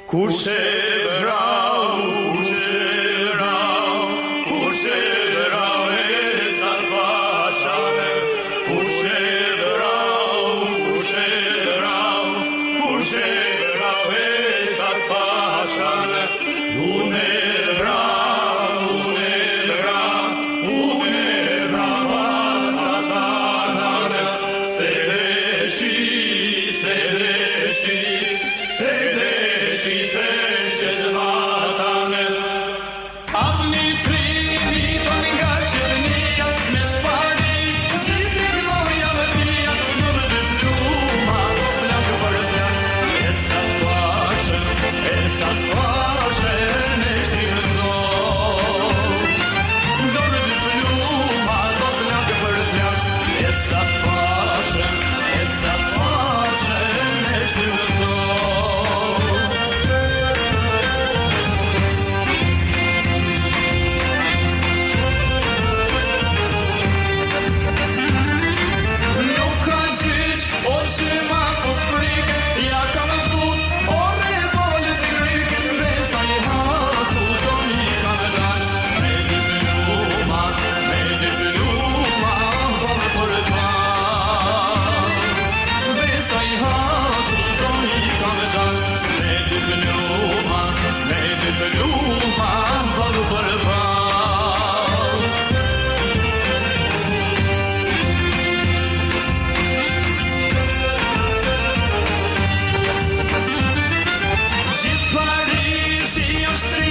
Kush e vrau, kush e vrau, kush e vrau e sa pashane, kush e vrau, kush e vrau, kush e vrau e sa pashane, unë e vrau, unë e vrau, unë e vrau satanane, se deshi, se deshi, se deshi. Gjithë Parisi është